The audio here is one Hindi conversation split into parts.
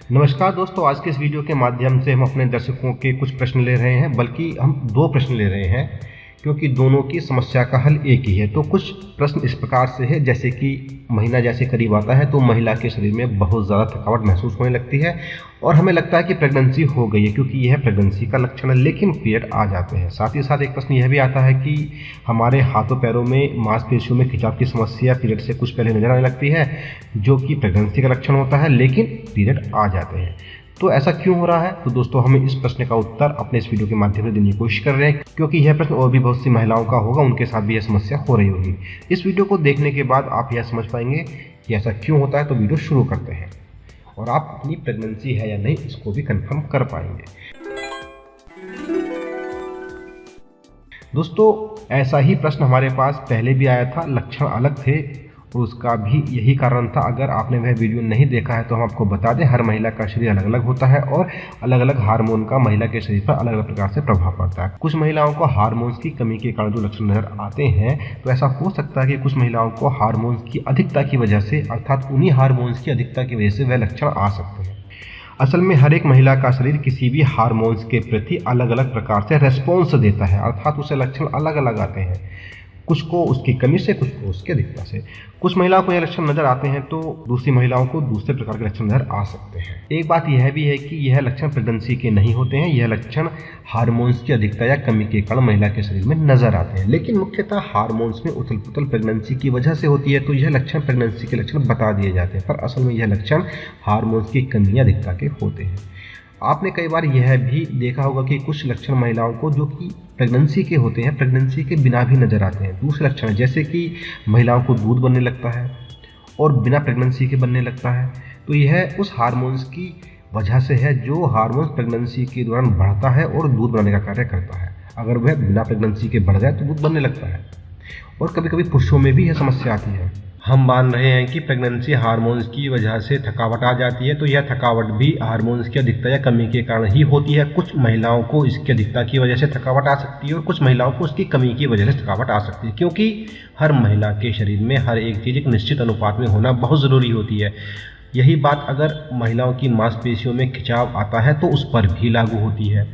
नमस्कार दोस्तों, आज के इस वीडियो के माध्यम से हम अपने दर्शकों के कुछ प्रश्न ले रहे हैं, बल्कि हम 2 प्रश्न ले रहे हैं क्योंकि दोनों की समस्या का हल एक ही है। तो कुछ प्रश्न इस प्रकार से है, जैसे कि महीना जैसे करीब आता है तो महिला के शरीर में बहुत ज़्यादा थकावट महसूस होने लगती है और हमें लगता है कि प्रेगनेंसी हो गई है क्योंकि यह प्रेगनेंसी का लक्षण है, लेकिन पीरियड आ जाते हैं। साथ ही साथ एक प्रश्न यह भी आता है कि हमारे हाथों पैरों में मांसपेशियों में खिंचाव की समस्या पीरियड से कुछ पहले नजर आने लगती है, जो कि प्रेगनेंसी का लक्षण होता है, लेकिन पीरियड आ जाते हैं। तो ऐसा क्यों हो रहा है? तो दोस्तों, हम इस प्रश्न का उत्तर अपने इस वीडियो के माध्यम से देने की कोशिश कर रहे हैं, क्योंकि यह प्रश्न और भी बहुत सी महिलाओं का होगा, उनके साथ भी यह समस्या हो रही होगी। इस वीडियो को देखने के बाद आप यह समझ पाएंगे कि ऐसा क्यों होता है। तो वीडियो शुरू करते हैं और आप अपनी प्रेगनेंसी है या नहीं इसको भी कंफर्म कर पाएंगे। दोस्तों, ऐसा ही प्रश्न हमारे पास पहले भी आया था, लक्षण अलग थे और उसका भी यही कारण था। अगर आपने वह वीडियो नहीं देखा है तो हम आपको बता दें, हर महिला का शरीर अलग अलग होता है और अलग अलग हार्मोन का महिला के शरीर पर अलग अलग प्रकार से प्रभाव पड़ता है। कुछ महिलाओं को हार्मोन्स की कमी के कारण जो लक्षण नजर आते हैं, तो ऐसा हो सकता है कि कुछ महिलाओं को हार्मोन्स की अधिकता की वजह से, अर्थात उन्हीं हार्मोन्स की अधिकता की वजह से वह लक्षण आ सकते हैं। असल में हर एक महिला का शरीर किसी भी हार्मोन्स के प्रति अलग अलग प्रकार से रेस्पॉन्स देता है, अर्थात उसे लक्षण अलग अलग आते हैं, कुछ को उसकी कमी से, कुछ को उसकी अधिकता से। कुछ महिलाओं को यह लक्षण नजर आते हैं तो दूसरी महिलाओं को दूसरे प्रकार के लक्षण नजर आ सकते हैं। एक बात यह भी है कि यह लक्षण प्रेगनेंसी के नहीं होते हैं, यह लक्षण हार्मोन्स की अधिकता या कमी के कारण महिला के शरीर में नजर आते हैं, लेकिन मुख्यतः हार्मोन्स में उथल पुथल प्रेगनेंसी की वजह से होती है, तो यह लक्षण प्रेगनेंसी के लक्षण बता दिए जाते हैं, पर असल में यह लक्षण हार्मोन्स की कमी या अधिकता के होते हैं। आपने कई बार यह भी देखा होगा कि कुछ लक्षण महिलाओं को जो कि प्रेगनेंसी के होते हैं, प्रेगनेंसी के बिना भी नजर आते हैं। दूसरे लक्षण जैसे कि महिलाओं को दूध बनने लगता है और बिना प्रेगनेंसी के बनने लगता है, तो यह उस हार्मोन्स की वजह से है जो हार्मोन्स प्रेगनेंसी के दौरान बढ़ता है और दूध बनाने का कार्य करता है। अगर वह बिना प्रेगनेंसी के बढ़ जाए तो दूध बनने लगता है। और कभी कभी पुरुषों में भी यह समस्या आती है। हम मान रहे हैं कि प्रेगनेंसी हार्मोन्स की वजह से थकावट आ जाती है, तो यह थकावट भी हार्मोन्स की अधिकता या कमी के कारण ही होती है। कुछ महिलाओं को इसकी अधिकता की वजह से थकावट आ सकती है और कुछ महिलाओं को उसकी कमी की वजह से थकावट आ सकती है, क्योंकि हर महिला के शरीर में हर एक चीज़ एक निश्चित अनुपात में होना बहुत ज़रूरी होती है। यही बात अगर महिलाओं की मांसपेशियों में खिंचाव आता है तो उस पर भी लागू होती है।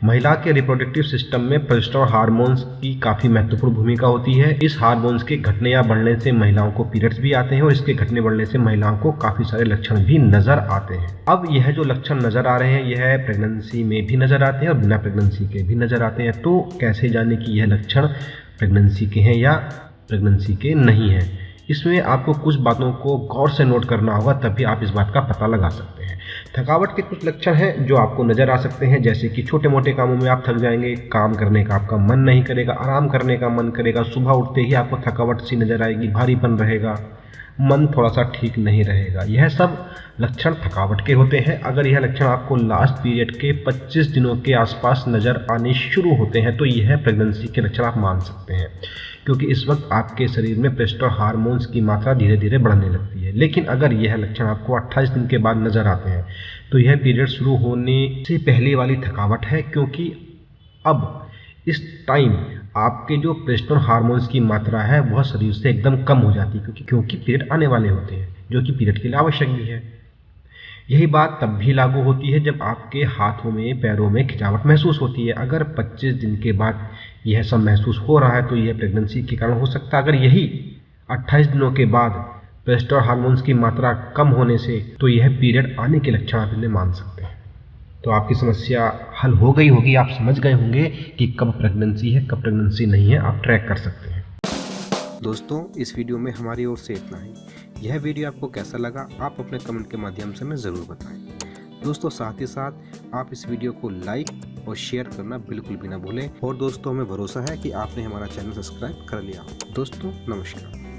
महिला के रिप्रोडक्टिव सिस्टम में प्रोजेस्टेरोन हार्मोन्स की काफ़ी महत्वपूर्ण भूमिका होती है। इस हार्मोन्स के घटने या बढ़ने से महिलाओं को पीरियड्स भी आते हैं और इसके घटने बढ़ने से महिलाओं को काफ़ी सारे लक्षण भी नज़र आते हैं। अब यह जो लक्षण नज़र आ रहे हैं, यह प्रेगनेंसी में भी नज़र आते हैं और बिना प्रेगनेंसी के भी नज़र आते हैं। तो कैसे जाने कि यह लक्षण प्रेगनेंसी के हैं या प्रेगनेंसी के नहीं हैं? इसमें आपको कुछ बातों को गौर से नोट करना होगा, तभी आप इस बात का पता लगा सकते हैं। थकावट के कुछ लक्षण हैं जो आपको नज़र आ सकते हैं, जैसे कि छोटे मोटे कामों में आप थक जाएंगे, काम करने का आपका मन नहीं करेगा, आराम करने का मन करेगा, सुबह उठते ही आपको थकावट सी नज़र आएगी, भारीपन रहेगा, मन थोड़ा सा ठीक नहीं रहेगा। यह सब लक्षण थकावट के होते हैं। अगर यह लक्षण आपको लास्ट पीरियड के 25 दिनों के आसपास नज़र आने शुरू होते हैं तो यह प्रेगनेंसी के लक्षण आप मान सकते हैं, क्योंकि इस वक्त आपके शरीर में प्रोजेस्टेरोन हार्मोन्स की मात्रा धीरे धीरे बढ़ने लगती है। लेकिन अगर यह लक्षण आपको 28 दिन के बाद नज़र आते हैं तो यह पीरियड शुरू होने से पहले वाली थकावट है, क्योंकि अब इस टाइम आपके जो प्रोजेस्टेरोन हार्मोन्स की मात्रा है वह शरीर से एकदम कम हो जाती है, क्योंकि पीरियड आने वाले होते हैं, जो कि पीरियड के लिए आवश्यक भी है। यही बात तब भी लागू होती है जब आपके हाथों में पैरों में खिंचावट महसूस होती है। अगर 25 दिन के बाद यह सब महसूस हो रहा है तो यह प्रेगनेंसी के कारण हो सकता है। अगर यही 28 दिनों के बाद प्रोजेस्टेरोन हार्मोन्स की मात्रा कम होने से, तो यह पीरियड आने के लक्षण आप इन्हें मान सकते हैं। तो आपकी समस्या हल हो गई होगी, आप समझ गए होंगे कि कब प्रेगनेंसी है कब प्रेगनेंसी नहीं है, आप ट्रैक कर सकते हैं। दोस्तों, इस वीडियो में हमारी ओर से इतना ही। यह वीडियो आपको कैसा लगा आप अपने कमेंट के माध्यम से हमें ज़रूर बताएं। दोस्तों, साथ ही साथ आप इस वीडियो को लाइक और शेयर करना बिल्कुल भी ना भूलें। और दोस्तों, हमें भरोसा है कि आपने हमारा चैनल सब्सक्राइब कर लिया। दोस्तों, नमस्कार।